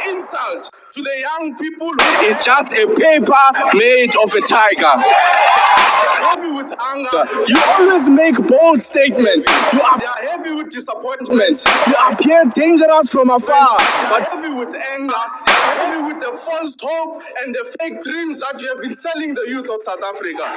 insult to the young people. It's just a paper made of a tiger. Heavy with anger. You always make bold statements. They are heavy with disappointments. You appear dangerous from afar, but heavy with anger, heavy with the false hope and the fake dreams that you have been selling the youth of South Africa.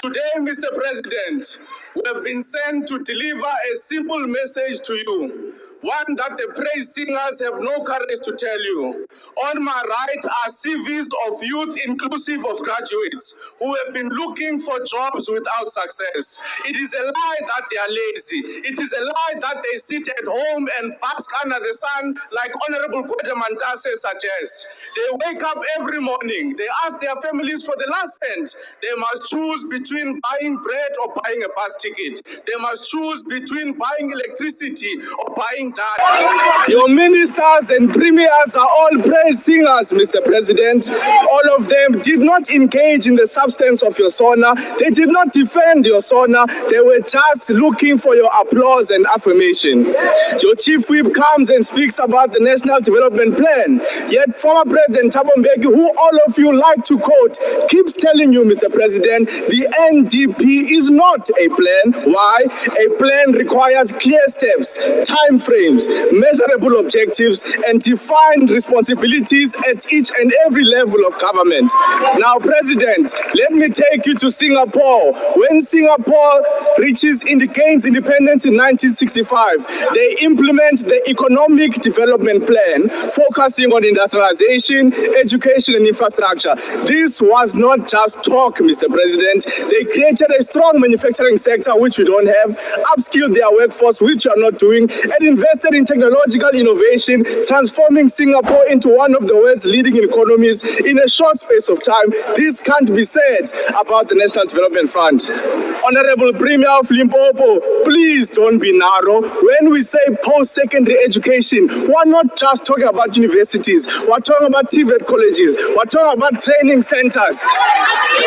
Today, Mr. President, we have been sent to deliver a simple message to you. One that the praise singers have no courage to tell you. On my right are CVs of youth inclusive of graduates who have been looking for jobs without success. It is a lie that they are lazy. It is a lie that they sit at home and bask under the sun like Honorable Gwede Mantashe suggests. They wake up every morning. They ask their families for the last cent. They must choose between buying bread or buying a bus ticket. They must choose between buying electricity or buying data. Your ministers and premiers are all praise singers, Mr. President. All of them did not engage in the substance of your SONA. They did not defend your SONA. They were just looking for your applause and affirmation. Your chief whip comes and speaks about the National Development Plan. Yet former President Thabo Mbeki, who all of you like to quote, keeps telling you, Mr. President, the NDP is not a plan. Why? A plan requires clear steps, time frames, measurable objectives, and defined responsibilities at each and every level of government. Now, President, let me take you to Singapore. When Singapore gains independence in 1965, they implement the Economic Development Plan, focusing on industrialization, education, and infrastructure. This was not just talk, Mr. President. They created a strong manufacturing sector, which we don't have, upskilled their workforce, which you are not doing, and invested in technological innovation, transforming Singapore into one of the world's leading economies in a short space of time. This can't be said about the National Development Fund. Honorable Premier of Limpopo, please don't be narrow. When we say post-secondary education, we're not just talking about universities. We're talking about TVET colleges. We're talking about training centers.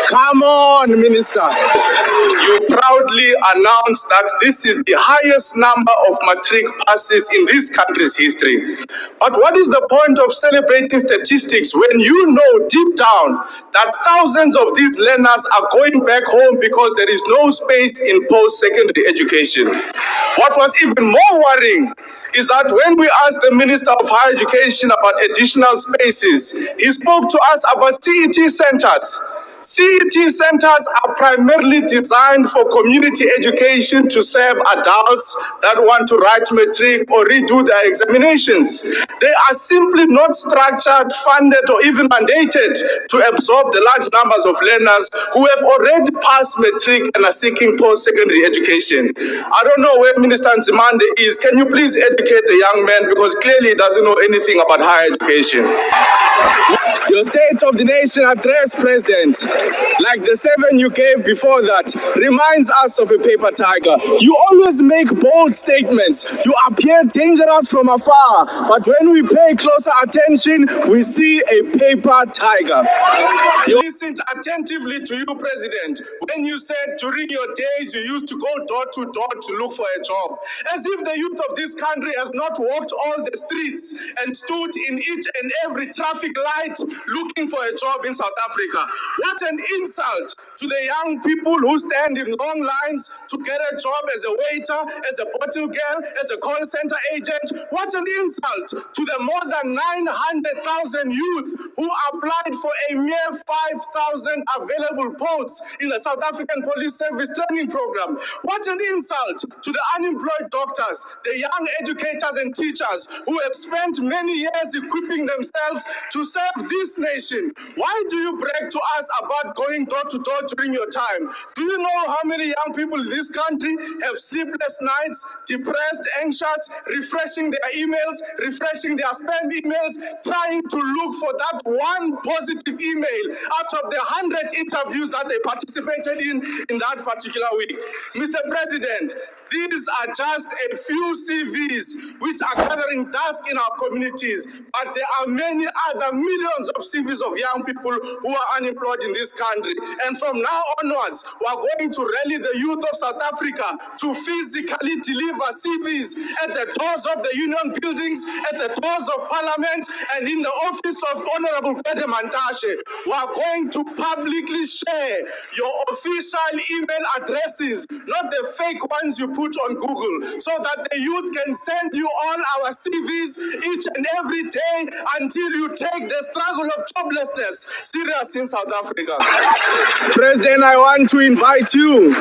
Come on, Minister. You proudly announced that this is the highest number of matric passes in this country's history. But what is the point of celebrating statistics when you know deep down that thousands of these learners are going back home because there is no space in post-secondary education? What was even more worrying is that when we asked the Minister of Higher Education about additional spaces, he spoke to us about CET centers. CET centers are primarily designed for community education to serve adults that want to write matric or redo their examinations. They are simply not structured, funded, or even mandated to absorb the large numbers of learners who have already passed matric and are seeking post-secondary education. I don't know where Minister Nzimande is. Can you please educate the young man, because clearly he doesn't know anything about higher education. Your State of the Nation address, President, like the 7 you gave before that, reminds us of a paper tiger. You always make bold statements. You appear dangerous from afar, but when we pay closer attention, we see a paper tiger. You listened attentively to you, President, when you said during your days you used to go door to door to look for a job. As if the youth of this country has not walked all the streets and stood in each and every traffic light looking for a job in South Africa. What an insult to the young people who stand in long lines to get a job as a waiter, as a bottle girl, as a call center agent. What an insult to the more than 900,000 youth who applied for a mere 5,000 available posts in the South African Police Service training program. What an insult to the unemployed doctors, the young educators and teachers who have spent many years equipping themselves to serve this nation. Why do you brag to us about going door to door during your time? Do you know how many young people in this country have sleepless nights, depressed, anxious, refreshing their emails, refreshing their spam emails, trying to look for that one positive email out of the 100 interviews that they participated in that particular week? Mr. President, these are just a few CVs which are gathering dust in our communities, but there are many other millions of CVs of young people who are unemployed in this this country. And from now onwards, we're going to rally the youth of South Africa to physically deliver CVs at the doors of the union buildings, at the doors of parliament, and in the office of Honorable Pede Mantashe. We're going to publicly share your official email addresses, not the fake ones you put on Google, so that the youth can send you all our CVs each and every day until you take the struggle of joblessness serious in South Africa. President, I want to invite you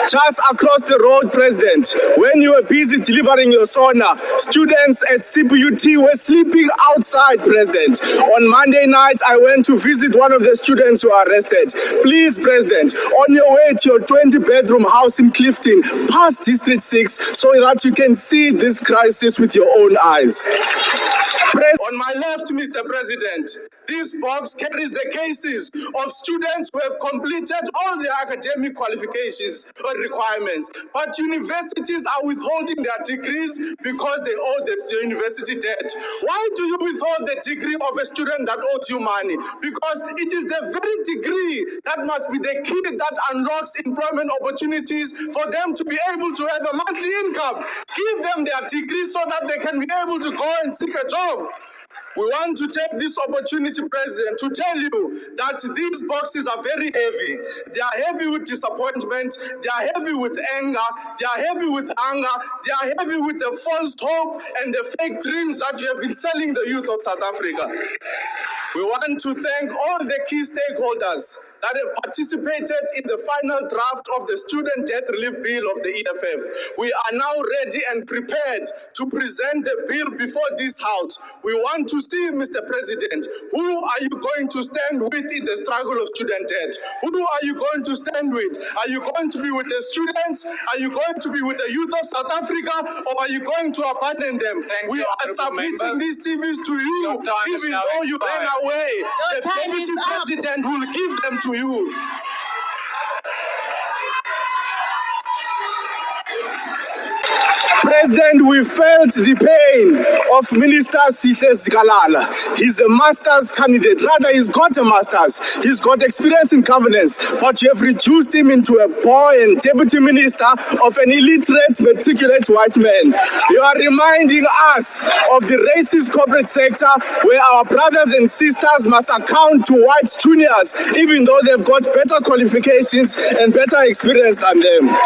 just across the road, President. When you were busy delivering your SONA, students at CPUT were sleeping outside, President. On Monday night, I went to visit one of the students who were arrested. Please, President, on your way to your 20-bedroom house in Clifton, pass District 6 so that you can see this crisis with your own eyes. On my left, Mr. President, this box carries the cases of students who have completed all their academic qualifications or requirements, but universities are withholding their degrees because they owe the university debt. Why do you withhold the degree of a student that owes you money? Because it is the very degree that must be the key that unlocks employment opportunities for them to be able to have a monthly income. Give them their degree so that they can be able to go and seek a job. We want to take this opportunity, President, to tell you that these boxes are very heavy. They are heavy with disappointment. They are heavy with anger. They are heavy with anger. They are heavy with the false hope and the fake dreams that you have been selling the youth of South Africa. We want to thank all the key stakeholders that have participated in the final draft of the Student Debt Relief Bill of the EFF. We are now ready and prepared to present the bill before this House. We want to see, Mr. President, who are you going to stand with in the struggle of student debt? Who are you going to stand with? Are you going to be with the students? Are you going to be with the youth of South Africa? Or are you going to abandon them? We are submitting these CVs to you, even though you ran away. The Deputy President will give them to you. President, we felt the pain of Minister Sihle Lonzi. He's a master's candidate. Rather, he's got a master's. He's got experience in governance. But you have reduced him into a boy and deputy minister of an illiterate, matriculate white man. You are reminding us of the racist corporate sector where our brothers and sisters must account to white juniors, even though they've got better qualifications and better experience than them.